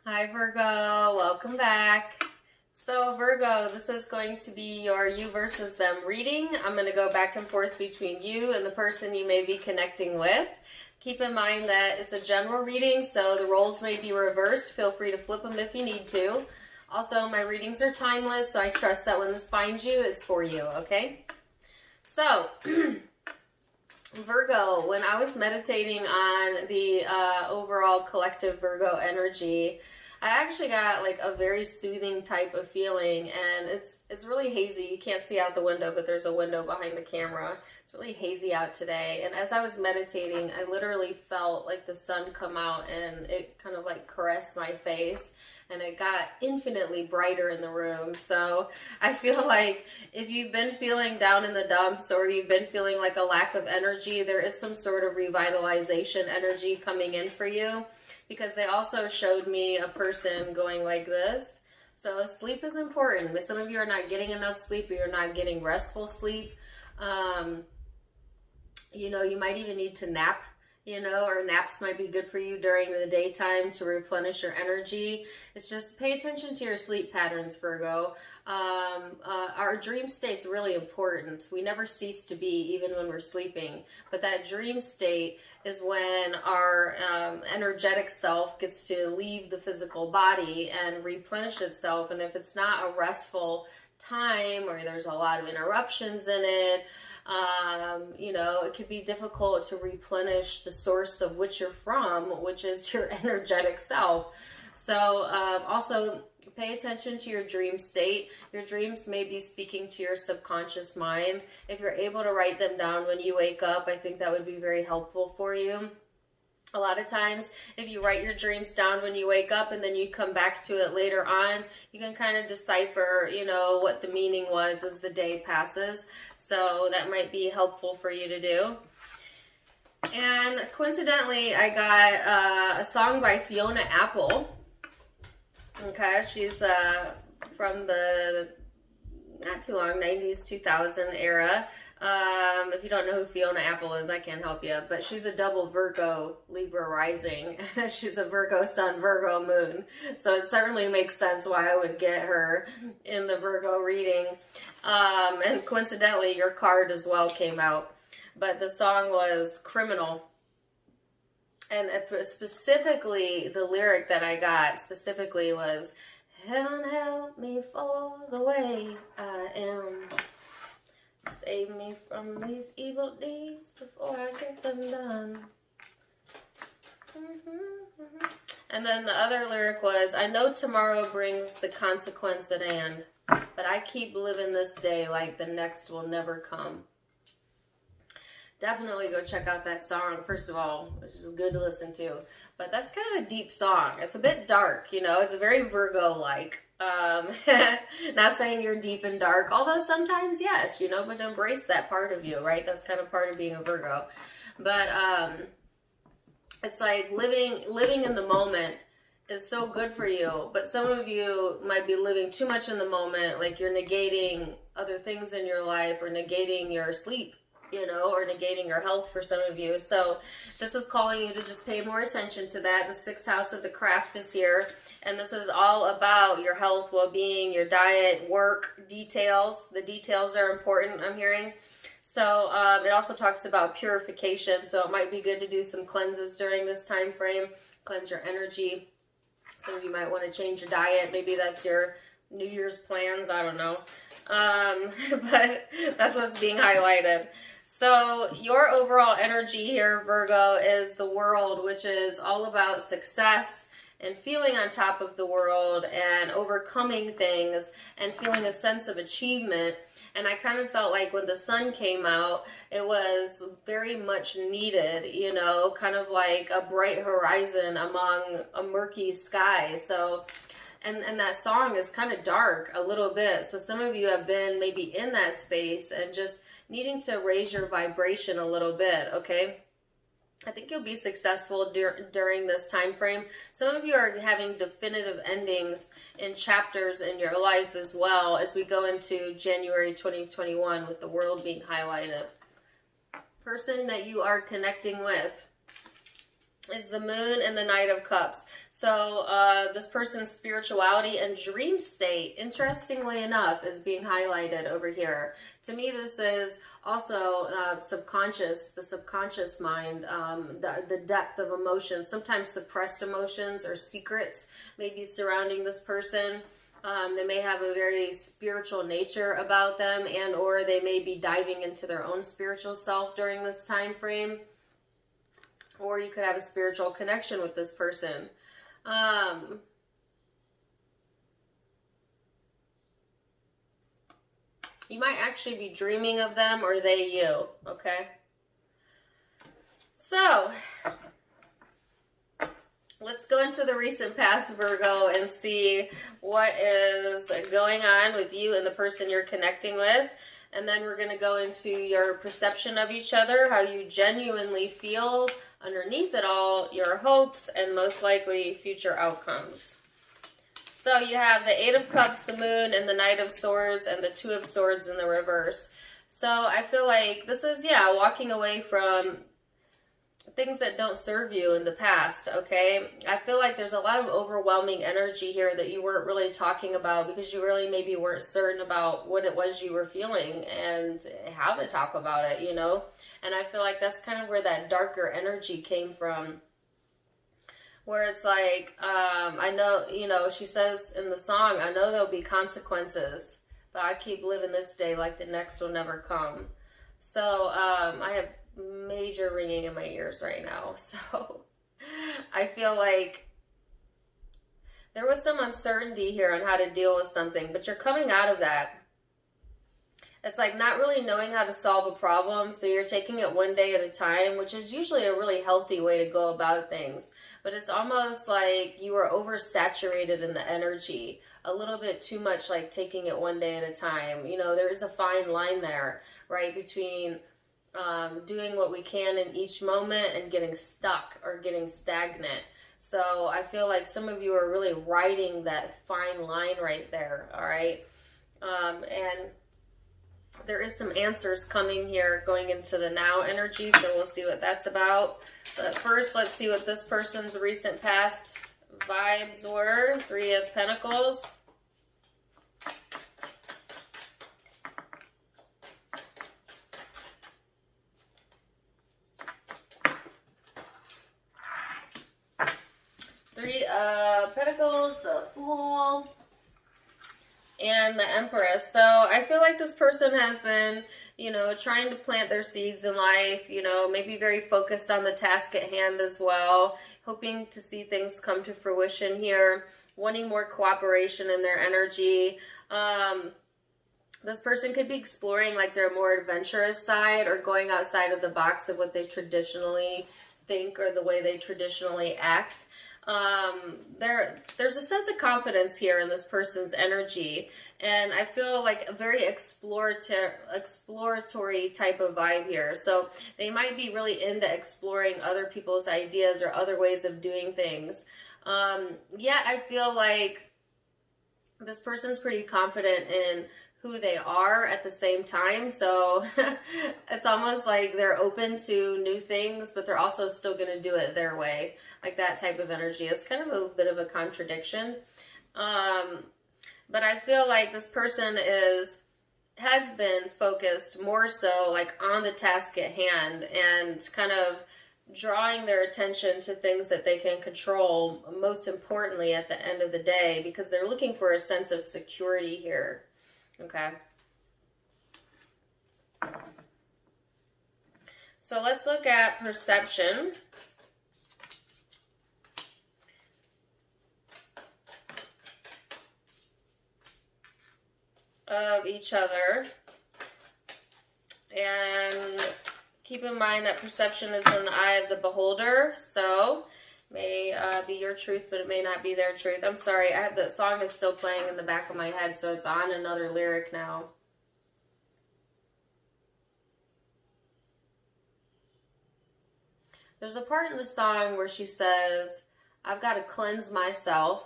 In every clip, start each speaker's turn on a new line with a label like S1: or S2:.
S1: Hi Virgo, welcome back. So Virgo, this is going to be your you versus them reading. I'm going to go back and forth between you and the person you may be connecting with. Keep in mind that it's a general reading, so the roles may be reversed. Feel free to flip them if you need to. Also, my readings are timeless, so I trust that when this finds you, it's for you, okay? So, Virgo, when I was meditating on the overall collective Virgo energy, I actually got like a very soothing type of feeling, and it's really hazy. You can't see out the window, but there's a window behind the camera. It's really hazy out today, and as I was meditating, I literally felt like the sun come out, and it kind of like caressed my face, and it got infinitely brighter in the room. So I feel like if you've been feeling down in the dumps, or you've been feeling like a lack of energy, there is some sort of revitalization energy coming in for you. Because they also showed me a person going like this. So sleep is important. But some of you are not getting enough sleep, or you're not getting restful sleep. You might even need to nap, or naps might be good for you during the daytime to replenish your energy. It's just pay attention to your sleep patterns, Virgo. Our dream state's really important. We never cease to be, even when we're sleeping. But that dream state is when our energetic self gets to leave the physical body and replenish itself. And if it's not a restful time, or there's a lot of interruptions in it, it could be difficult to replenish the source of which you're from, which is your energetic self. So also pay attention to your dream state. Your dreams may be speaking to your subconscious mind. If you're able to write them down when you wake up, I think that would be very helpful for you. A lot of times, if you write your dreams down when you wake up and then you come back to it later on, you can kind of decipher, what the meaning was as the day passes. So that might be helpful for you to do. And coincidentally, I got a song by Fiona Apple. Okay, she's from the not too long 90s, 2000 era. If you don't know who Fiona Apple is, I can't help you, but she's a double Virgo Libra rising. She's a Virgo sun, Virgo moon. So it certainly makes sense why I would get her in the Virgo reading. And coincidentally, your card as well came out. But the song was Criminal. And specifically, the lyric that I got specifically was, "Heaven help me for the way I am. Save me from these evil deeds before I get them done." And then the other lyric was, "I know tomorrow brings the consequence at hand, but I keep living this day like the next will never come." Definitely go check out that song, first of all, which is good to listen to. But that's kind of a deep song. It's a bit dark, it's very Virgo-like. Not saying you're deep and dark, although sometimes yes, but embrace that part of you, right? That's kind of part of being a Virgo. But it's like living in the moment is so good for you, but some of you might be living too much in the moment, like you're negating other things in your life, or negating your sleep, or negating your health for some of you. So this is calling you to just pay more attention to that. The 6th house of the craft is here, and this is all about your health, well-being, your diet, work, details. The details are important, I'm hearing. So it also talks about purification, so it might be good to do some cleanses during this time frame, cleanse your energy. Some of you might want to change your diet. Maybe that's your New Year's plans, I don't know. But that's what's being highlighted. So your overall energy here, Virgo, is the World, which is all about success and feeling on top of the world and overcoming things and feeling a sense of achievement. And I kind of felt like when the sun came out, it was very much needed, kind of like a bright horizon among a murky sky. So, and that song is kind of dark a little bit. So some of you have been maybe in that space and just needing to raise your vibration a little bit, okay? I think you'll be successful during this time frame. Some of you are having definitive endings in chapters in your life as well, as we go into January 2021 with the World being highlighted. Person that you are connecting with. is the Moon and the Knight of Cups. So this person's spirituality and dream state, interestingly enough, is being highlighted over here. To me, this is also subconscious, the subconscious mind, the depth of emotions, sometimes suppressed emotions or secrets may be surrounding this person. They may have a very spiritual nature about them, and or they may be diving into their own spiritual self during this time frame. Or you could have a spiritual connection with this person. You might actually be dreaming of them, or they you, okay? So, let's go into the recent past, Virgo, and see what is going on with you and the person you're connecting with. And then we're going to go into your perception of each other, how you genuinely feel underneath it all, your hopes, and most likely future outcomes. So you have the Eight of Cups, the Moon, and the Knight of Swords, and the Two of Swords in the reverse. So I feel like this is, walking away from things that don't serve you in the past, okay? I feel like there's a lot of overwhelming energy here that you weren't really talking about because you really maybe weren't certain about what it was you were feeling and how to talk about it, you know? And I feel like that's kind of where that darker energy came from. Where it's like, I know, you know, she says in the song, I know there'll be consequences, but I keep living this day like the next will never come. So I have major ringing in my ears right now. So I feel like there was some uncertainty here on how to deal with something, but you're coming out of that. It's like not really knowing how to solve a problem, so you're taking it one day at a time, which is usually a really healthy way to go about things. But it's almost like you are oversaturated in the energy, a little bit too much, like taking it one day at a time. You know, there's a fine line there, right, between doing what we can in each moment and getting stuck or getting stagnant. So I feel like some of you are really riding that fine line right there, all right? And there is some answers coming here going into the now energy, so we'll see what that's about. But first, let's see what this person's recent past vibes were. Three of Pentacles. Three of Pentacles, the Fool, and the Empress. So I feel like this person has been, you know, trying to plant their seeds in life, you know, maybe very focused on the task at hand as well, hoping to see things come to fruition here, wanting more cooperation in their energy. This person could be exploring like their more adventurous side or going outside of the box of what they traditionally think or the way they traditionally act. There's a sense of confidence here in this person's energy, and I feel like a very exploratory type of vibe here. So they might be really into exploring other people's ideas or other ways of doing things. I feel like this person's pretty confident in who they are at the same time. So it's almost like they're open to new things, but they're also still going to do it their way. Like that type of energy. It's kind of a bit of a contradiction. But I feel like this person has been focused more so like on the task at hand and kind of drawing their attention to things that they can control, most importantly at the end of the day, because they're looking for a sense of security here. Okay. So let's look at perception. Of each other. And keep in mind that perception is in the eye of the beholder. So may be your truth, but it may not be their truth. I'm sorry, that song is still playing in the back of my head, so it's on another lyric now. There's a part in the song where she says, I've got to cleanse myself,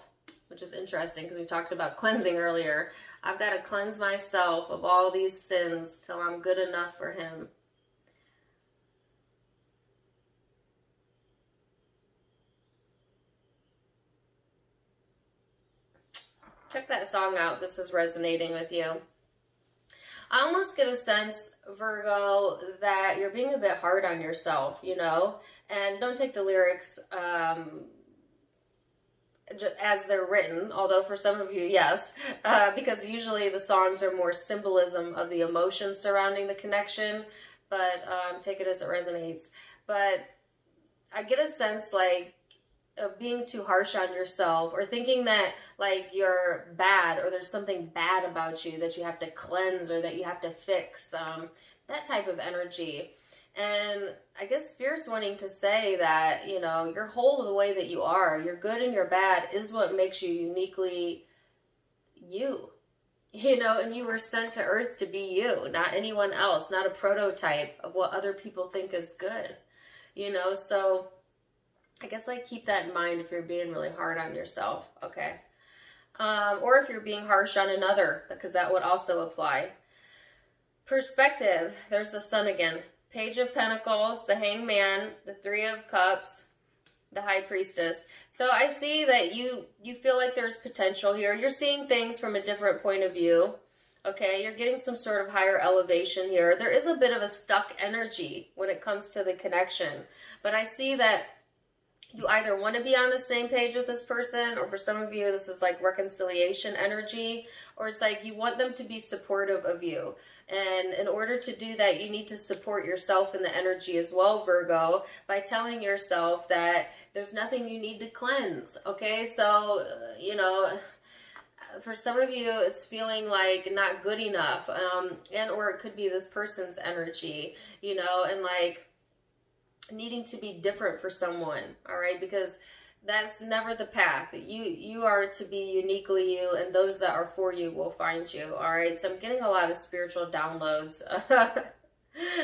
S1: which is interesting because we talked about cleansing earlier. I've got to cleanse myself of all these sins till I'm good enough for him. Check that song out. This is resonating with you. I almost get a sense, Virgo, that you're being a bit hard on yourself, you know, and don't take the lyrics as they're written, although for some of you, yes, because usually the songs are more symbolism of the emotions surrounding the connection, but take it as it resonates. But I get a sense like of being too harsh on yourself, or thinking that like you're bad, or there's something bad about you that you have to cleanse or that you have to fix, that type of energy. And I guess Spirit's wanting to say that, you know, you're whole the way that you are. Your good and your bad is what makes you uniquely you. You know, and you were sent to Earth to be you, not anyone else, not a prototype of what other people think is good. You know, so I guess like keep that in mind if you're being really hard on yourself, okay? Or if you're being harsh on another, because that would also apply. Perspective, there's the Sun again. Page of Pentacles, the Hangman, the Three of Cups, the High Priestess. So I see that you feel like there's potential here. You're seeing things from a different point of view. Okay, you're getting some sort of higher elevation here. There is a bit of a stuck energy when it comes to the connection. But I see that you either want to be on the same page with this person, or for some of you, this is like reconciliation energy, or it's like you want them to be supportive of you. And in order to do that, you need to support yourself in the energy as well, Virgo, by telling yourself that there's nothing you need to cleanse, okay? So, you know, for some of you, it's feeling like not good enough, and or it could be this person's energy, you know, and like needing to be different for someone, all right? Because that's never the path. You are to be uniquely you, and those that are for you will find you, all right? So I'm getting a lot of spiritual downloads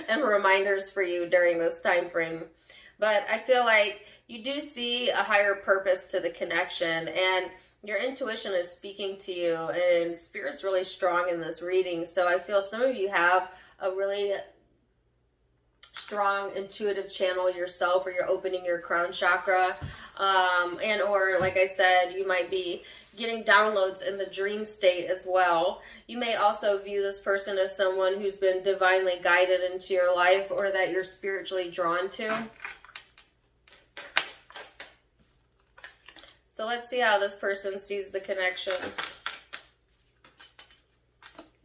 S1: and reminders for you during this time frame. But I feel like you do see a higher purpose to the connection, and your intuition is speaking to you, and Spirit's really strong in this reading. So I feel some of you have a really strong intuitive channel yourself, or you're opening your crown chakra, and or like I said, you might be getting downloads in the dream state as well. You may also view this person as someone who's been divinely guided into your life, or that you're spiritually drawn to. So let's see how this person sees the connection.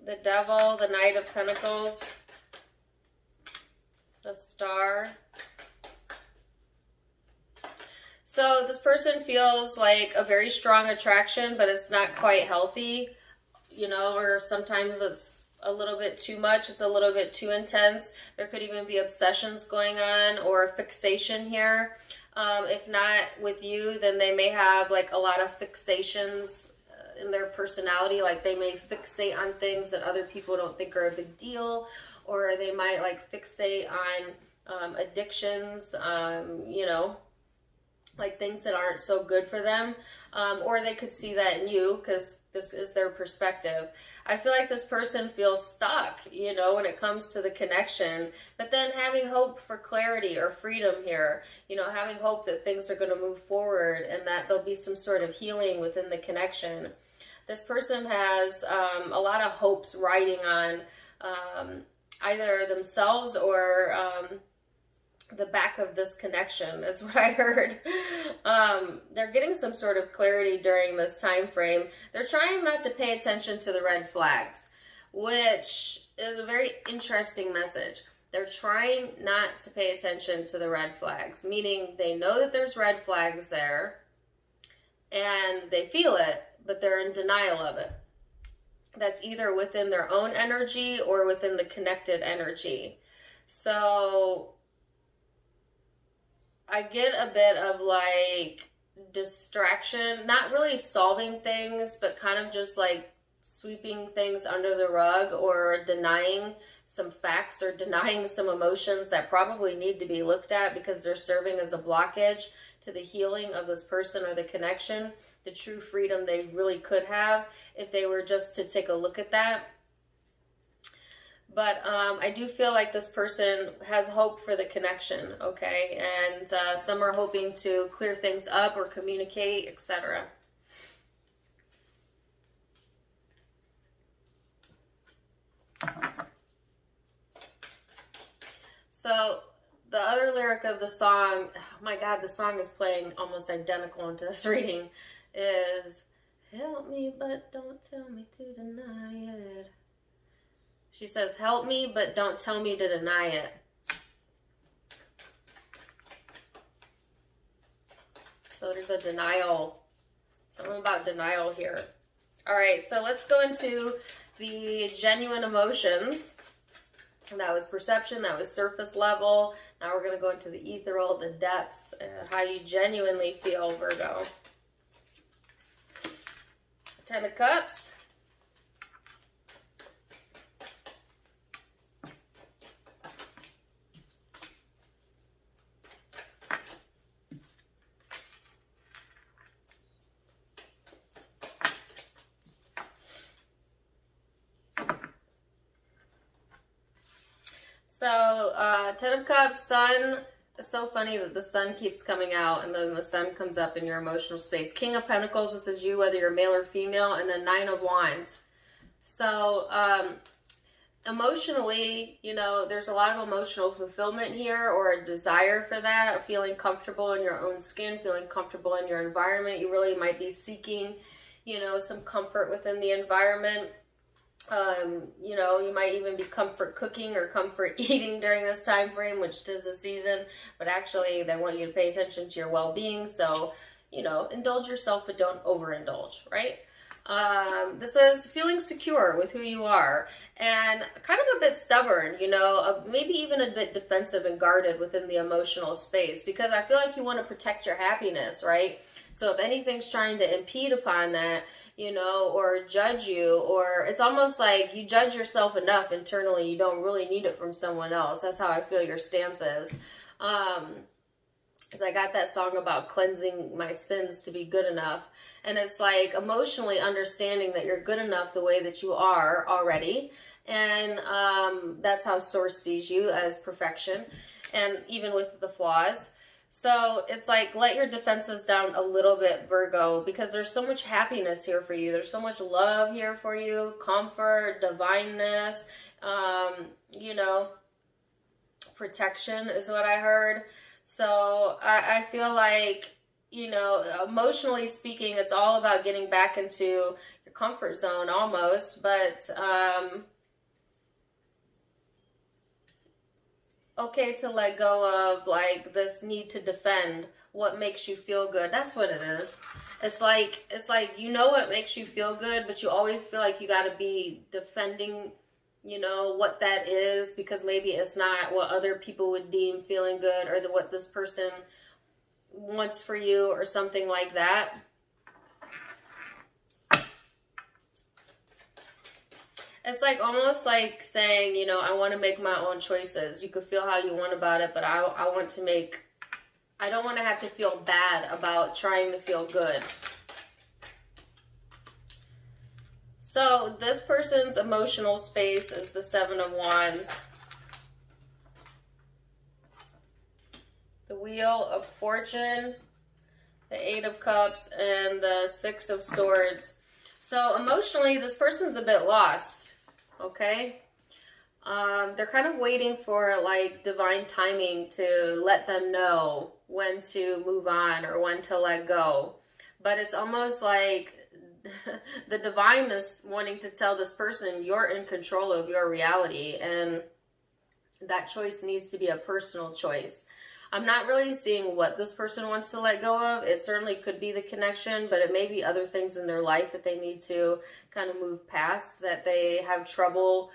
S1: The Devil, the Knight of Pentacles, the Star. So this person feels like a very strong attraction, but it's not quite healthy, you know, or sometimes it's a little bit too much. It's a little bit too intense. There could even be obsessions going on, or a fixation here. If not with you, then they may have like a lot of fixations in their personality. Like they may fixate on things that other people don't think are a big deal, or they might like fixate on addictions, you know, like things that aren't so good for them. Or they could see that in you, because this is their perspective. I feel like this person feels stuck, you know, when it comes to the connection, but then having hope for clarity or freedom here, you know, having hope that things are going to move forward and that there'll be some sort of healing within the connection. This person has a lot of hopes riding on either themselves or the back of this connection, is what I heard. They're getting some sort of clarity during this time frame. They're trying not to pay attention to the red flags, which is a very interesting message. They're trying not to pay attention to the red flags, meaning they know that there's red flags there and they feel it, but they're in denial of it. That's either within their own energy or within the connected energy. So I get a bit of like distraction, not really solving things, but kind of just like sweeping things under the rug, or denying some facts, or denying some emotions that probably need to be looked at because they're serving as a blockage to the healing of this person or the connection, the true freedom they really could have if they were just to take a look at that. But I do feel like this person has hope for the connection, okay? And some are hoping to clear things up or communicate, etc. So the other lyric of the song, oh my God, the song is playing almost identical into this reading, is help me, but don't tell me to deny it. She says, help me, but don't tell me to deny it. So there's a denial, something about denial here. All right, so let's go into the genuine emotions. That was perception, that was surface level. Now we're going to go into the ethereal, the depths, and how you genuinely feel, Virgo. Ten of Cups. So, Ten of Cups, Sun. It's so funny that the Sun keeps coming out and then the Sun comes up in your emotional space. King of Pentacles, this is you, whether you're male or female, and then Nine of Wands. So, emotionally, you know, there's a lot of emotional fulfillment here, or a desire for that, feeling comfortable in your own skin, feeling comfortable in your environment. You really might be seeking, you know, some comfort within the environment. You know, you might even be comfort cooking or comfort eating during this time frame, which is the season, but actually they want you to pay attention to your well-being. So, you know, indulge yourself, but don't overindulge, right? This is feeling secure with who you are and kind of a bit stubborn, you know, maybe even a bit defensive and guarded within the emotional space, because I feel like you want to protect your happiness, right? So if anything's trying to impede upon that, you know, or judge you, or it's almost like you judge yourself enough internally, you don't really need it from someone else. That's how I feel your stance is. Because I got that song about cleansing my sins to be good enough. And it's like emotionally understanding that you're good enough the way that you are already. And that's how Source sees you, as perfection, and even with the flaws. So it's like, let your defenses down a little bit, Virgo, because there's so much happiness here for you. There's so much love here for you, comfort, divineness, you know, protection is what I heard. So I feel like, you know, emotionally speaking, it's all about getting back into your comfort zone almost, but okay to let go of like this need to defend what makes you feel good. That's what it is. It's like you know what makes you feel good, but you always feel like you got to be defending, you know, what that is, because maybe it's not what other people would deem feeling good, or what this person wants for you, or something like that. It's like almost like saying, you know, I want to make my own choices. You could feel how you want about it, but I don't want to have to feel bad about trying to feel good. So this person's emotional space is the Seven of Wands, the Wheel of Fortune, the Eight of Cups, and the Six of Swords. So emotionally, this person's a bit lost, okay? They're kind of waiting for like divine timing to let them know when to move on or when to let go. But it's almost like the divine is wanting to tell this person you're in control of your reality, and that choice needs to be a personal choice. I'm not really seeing what this person wants to let go of. It certainly could be the connection, but it may be other things in their life that they need to kind of move past, that they have trouble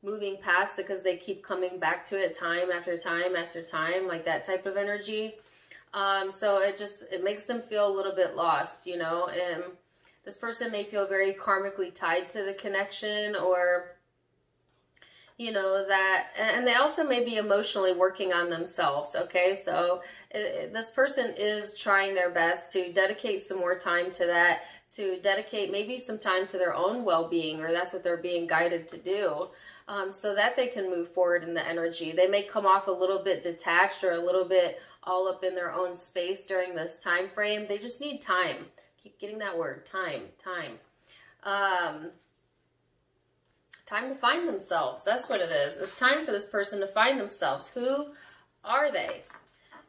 S1: moving past because they keep coming back to it time after time after time, like that type of energy. So it makes them feel a little bit lost, you know, and this person may feel very karmically tied to the connection, or, you know, that, and they also may be emotionally working on themselves, okay? So this person is trying their best to dedicate some more time to that, to dedicate maybe some time to their own well-being, or that's what they're being guided to do, so that they can move forward in the energy. They may come off a little bit detached or a little bit all up in their own space during this time frame. They just need time. Keep getting that word, time. Time to find themselves. That's what it is. It's time for this person to find themselves. Who are they?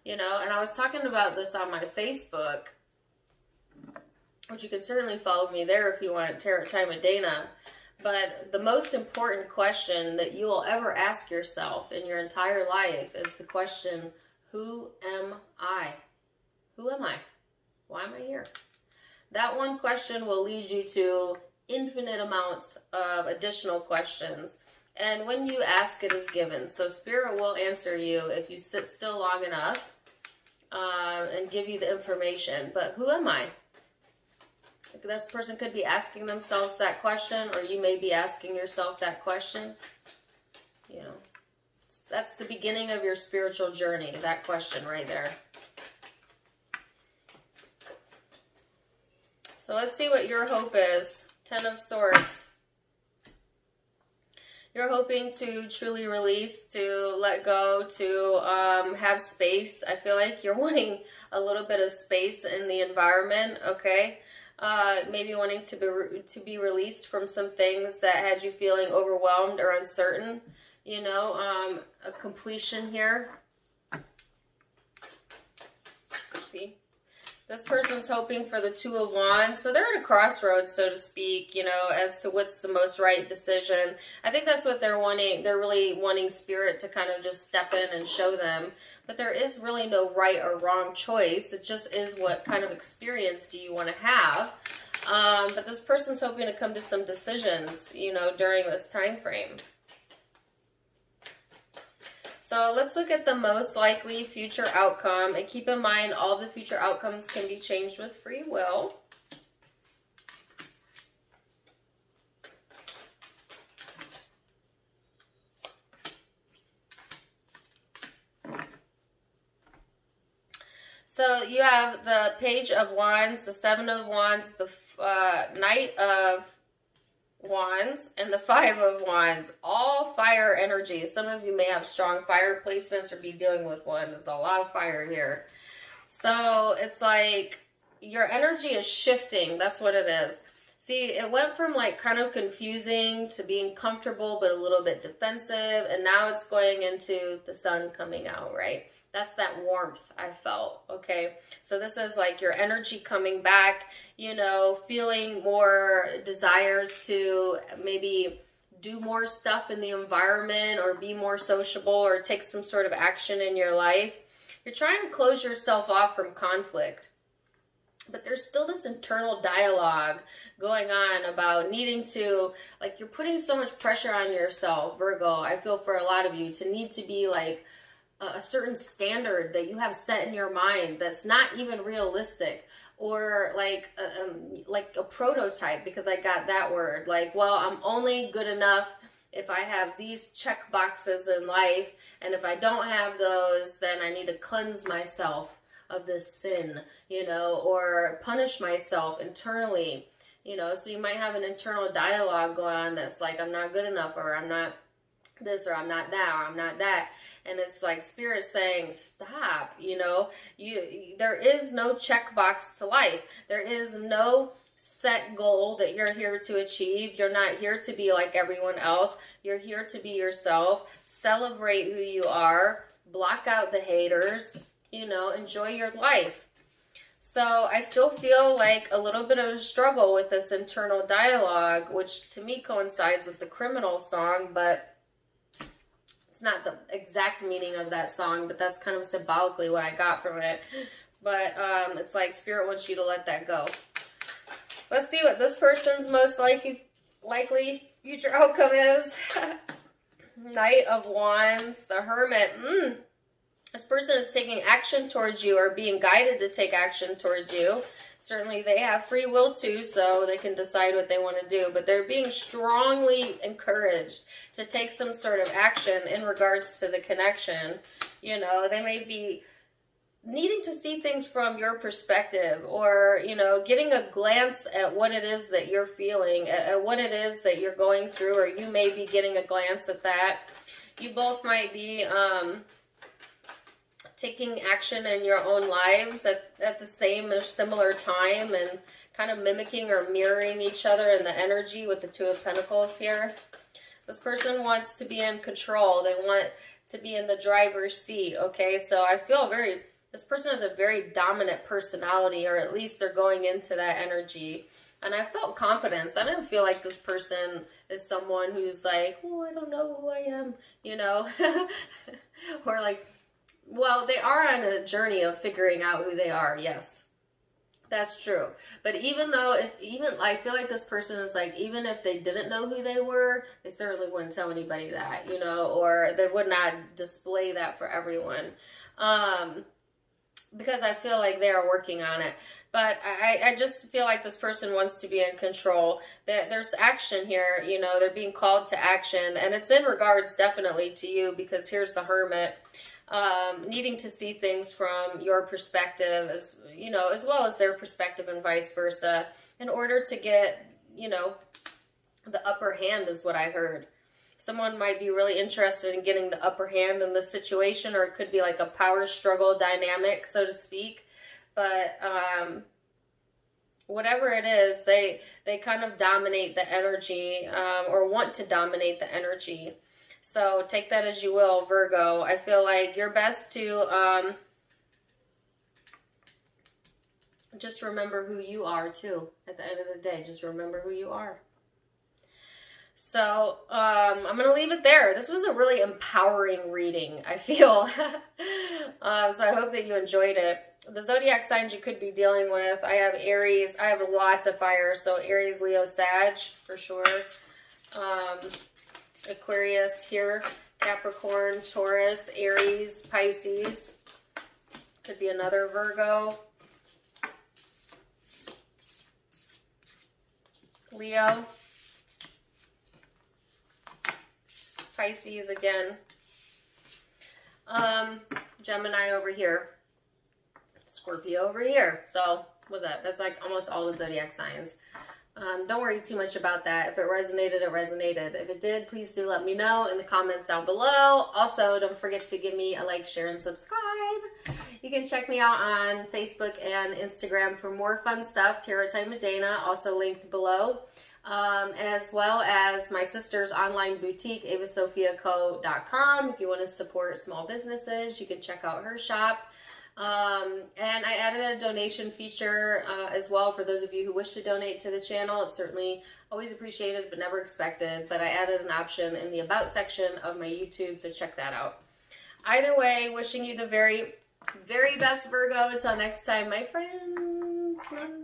S1: You know, and I was talking about this on my Facebook, which you can certainly follow me there if you want, Tarot Time with Dana. But the most important question that you will ever ask yourself in your entire life is the question, who am I? Who am I? Why am I here? That one question will lead you to infinite amounts of additional questions. And when you ask, it is given. So Spirit will answer you if you sit still long enough and give you the information. But who am I? This person could be asking themselves that question, or you may be asking yourself that question. You know, that's the beginning of your spiritual journey, that question right there. So let's see what your hope is. Ten of Swords. You're hoping to truly release, to let go, to have space. I feel like you're wanting a little bit of space in the environment, okay? Maybe wanting to be released from some things that had you feeling overwhelmed or uncertain. You know, a completion here. See? This person's hoping for the Two of Wands. So they're at a crossroads, so to speak, you know, as to what's the most right decision. I think that's what they're wanting. They're really wanting Spirit to kind of just step in and show them. But there is really no right or wrong choice. It just is what kind of experience do you want to have. But this person's hoping to come to some decisions, you know, during this time frame. So let's look at the most likely future outcome, and keep in mind all the future outcomes can be changed with free will. So you have the Page of Wands, the Seven of Wands, the Knight of Wands, and the Five of Wands. All fire energy. Some of you may have strong fire placements or be dealing with one. There's a lot of fire here. So it's like your energy is shifting. That's what it is. See, it went from like kind of confusing to being comfortable but a little bit defensive, and now it's going into the sun coming out, right? That's that warmth I felt, okay? So this is like your energy coming back, you know, feeling more desires to maybe do more stuff in the environment or be more sociable or take some sort of action in your life. You're trying to close yourself off from conflict. But there's still this internal dialogue going on about needing to, like, you're putting so much pressure on yourself, Virgo. I feel for a lot of you to need to be like a certain standard that you have set in your mind that's not even realistic, or like a prototype, because I got that word. Like, well, I'm only good enough if I have these check boxes in life, and if I don't have those, then I need to cleanse myself of this sin, you know, or punish myself internally, you know. So you might have an internal dialogue going on that's like, I'm not good enough, or I'm not this, or I'm not that, or I'm not that. And it's like Spirit saying, stop, you know. There is no checkbox to life. There is no set goal that you're here to achieve. You're not here to be like everyone else. You're here to be yourself. Celebrate who you are. Block out the haters. You know, enjoy your life. So I still feel like a little bit of a struggle with this internal dialogue, which to me coincides with the Criminal song, but it's not the exact meaning of that song, but that's kind of symbolically what I got from it. But it's like Spirit wants you to let that go. Let's see what this person's most likely future outcome is. Knight of Wands, the Hermit. This person is taking action towards you, or being guided to take action towards you. Certainly they have free will too, so they can decide what they want to do. But they're being strongly encouraged to take some sort of action in regards to the connection. You know, they may be needing to see things from your perspective, or, you know, getting a glance at what it is that you're feeling, at what it is that you're going through, or you may be getting a glance at that. You both might be taking action in your own lives at the same or similar time, and kind of mimicking or mirroring each other in the energy with the Two of Pentacles here. This person wants to be in control. They want to be in the driver's seat, okay? So I feel this person has a very dominant personality, or at least they're going into that energy. And I felt confidence. I didn't feel like this person is someone who's like, oh, I don't know who I am, you know? Or like, well, they are on a journey of figuring out who they are, yes. That's true. But even though, I feel like this person is like, even if they didn't know who they were, they certainly wouldn't tell anybody that, you know, or they would not display that for everyone. Because I feel like they are working on it. But I just feel like this person wants to be in control. There's action here, you know, they're being called to action. And it's in regards definitely to you, because here's the Hermit. Needing to see things from your perspective, as you know, as well as their perspective, and vice versa, in order to get, you know, the upper hand is what I heard. Someone might be really interested in getting the upper hand in this situation, or it could be like a power struggle dynamic, so to speak. But whatever it is, they kind of dominate the energy, or want to dominate the energy. So take that as you will, Virgo. I feel like you're best to just remember who you are, too. At the end of the day, just remember who you are. So I'm going to leave it there. This was a really empowering reading, I feel. So I hope that you enjoyed it. The zodiac signs you could be dealing with, I have Aries. I have lots of fire, so Aries, Leo, Sag, for sure. Aquarius here, Capricorn, Taurus, Aries, Pisces. Could be another Virgo. Leo. Pisces again. Gemini over here. Scorpio over here. So, what's that? That's like almost all the zodiac signs. Don't worry too much about that. If it resonated, it resonated. If it did, please do let me know in the comments down below. Also, don't forget to give me a like, share, and subscribe. You can check me out on Facebook and Instagram for more fun stuff. Tarot Time with Dana, also linked below. As well as my sister's online boutique, avasophiaco.com. If you want to support small businesses, you can check out her shop. And I added a donation feature as well for those of you who wish to donate to the channel. It's certainly always appreciated but never expected, but I added an option in the about section of my YouTube, so check that out. Either way, wishing you the very, very best, Virgo. Until next time, my friends.